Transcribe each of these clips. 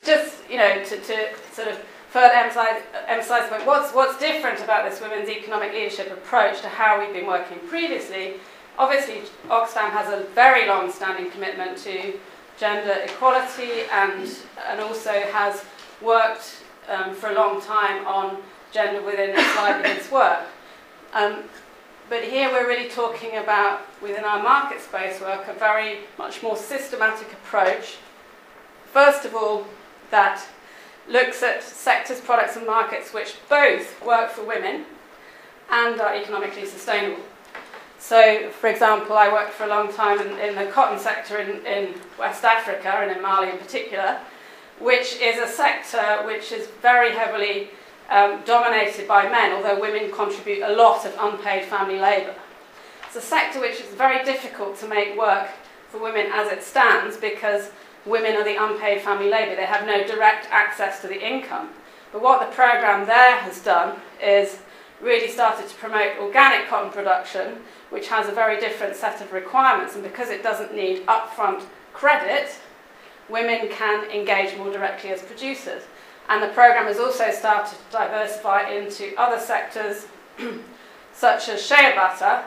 just, to sort of further emphasize the point, what's different about this women's economic leadership approach to how we've been working previously? Obviously, Oxfam has a very long-standing commitment to gender equality and also has worked for a long time on gender within its livelihoods work. But here we're really talking about, within our market space work, a very much more systematic approach. First of all, that looks at sectors, products and markets which both work for women and are economically sustainable. So, for example, I worked for a long time in the cotton sector in West Africa, and in Mali in particular, which is a sector which is very heavily dominated by men, although women contribute a lot of unpaid family labour. It's a sector which is very difficult to make work for women as it stands, because women are the unpaid family labour. They have no direct access to the income. But what the programme there has done is really started to promote organic cotton production, which has a very different set of requirements, and because it doesn't need upfront credit, women can engage more directly as producers. And the programme has also started to diversify into other sectors, such as shea butter,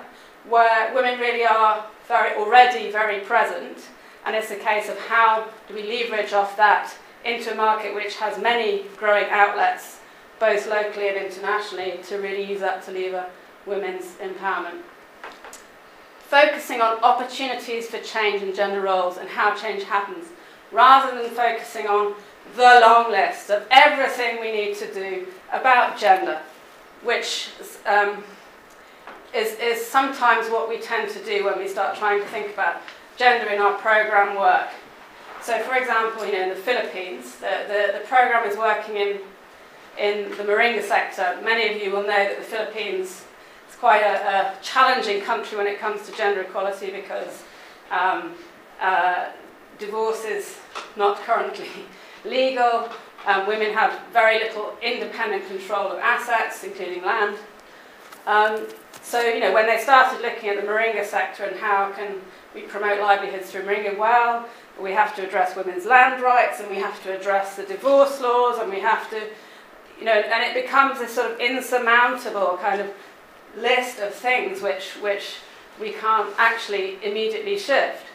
where women really are already very present, and it's a case of how do we leverage off that into a market which has many growing outlets, both locally and internationally, to really use that to lever women's empowerment. Focusing on opportunities for change in gender roles and how change happens, rather than focusing on the long list of everything we need to do about gender, which is sometimes what we tend to do when we start trying to think about gender in our programme work. So, for example, in the Philippines, the programme is working in the moringa sector. Many of you will know that the Philippines is quite a challenging country when it comes to gender equality, because divorce is not currently legal. Women have very little independent control of assets, including land. So, when they started looking at the moringa sector and how can we promote livelihoods through moringa, well, we have to address women's land rights, and we have to address the divorce laws, and we have to, and it becomes this sort of insurmountable kind of list of things which we can't actually immediately shift.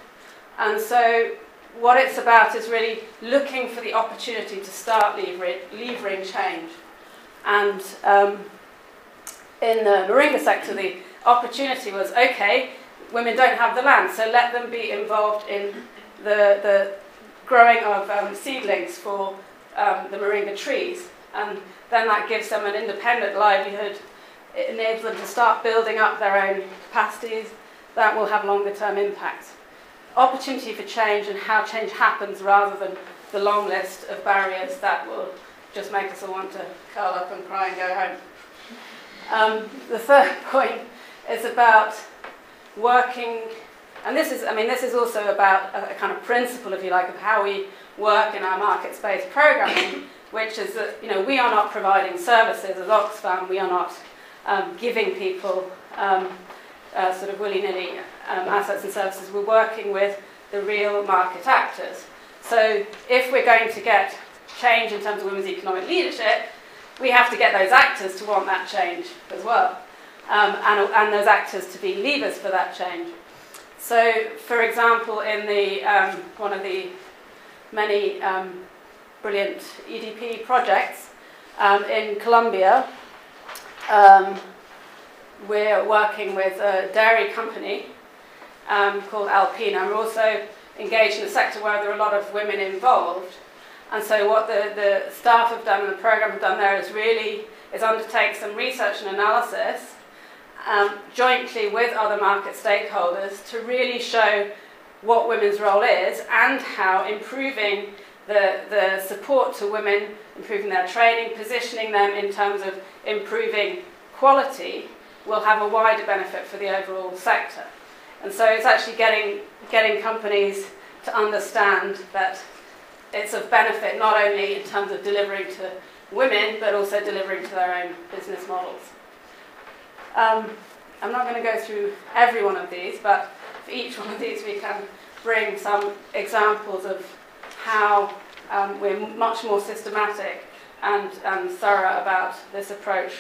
And so what it's about is really looking for the opportunity to start levering change. And in the moringa sector, the opportunity was, okay, women don't have the land, so let them be involved in the growing of seedlings for the moringa trees. And then that gives them an independent livelihood. It enables them to start building up their own capacities. That will have longer term impacts. Opportunity for change and how change happens, rather than the long list of barriers that will just make us all want to curl up and cry and go home. The third point is about working, and this is also about a kind of principle, if you like, of how we work in our market-based programming, which is that we are not providing services as Oxfam. We are not giving people sort of willy-nilly assets and services. We're working with the real market actors. So if we're going to get change in terms of women's economic leadership, we have to get those actors to want that change as well, and those actors to be levers for that change. So, for example, in the one of the many brilliant EDP projects in Colombia, we're working with a dairy company called Alpina. We're also engaged in a sector where there are a lot of women involved. And so what the staff have done and the programme have done there is undertake some research and analysis jointly with other market stakeholders to really show what women's role is and how improving the support to women, improving their training, positioning them in terms of improving quality will have a wider benefit for the overall sector. And so it's actually getting companies to understand that it's of benefit not only in terms of delivering to women, but also delivering to their own business models. I'm not going to go through every one of these, but for each one of these we can bring some examples of how we're much more systematic and thorough about this approach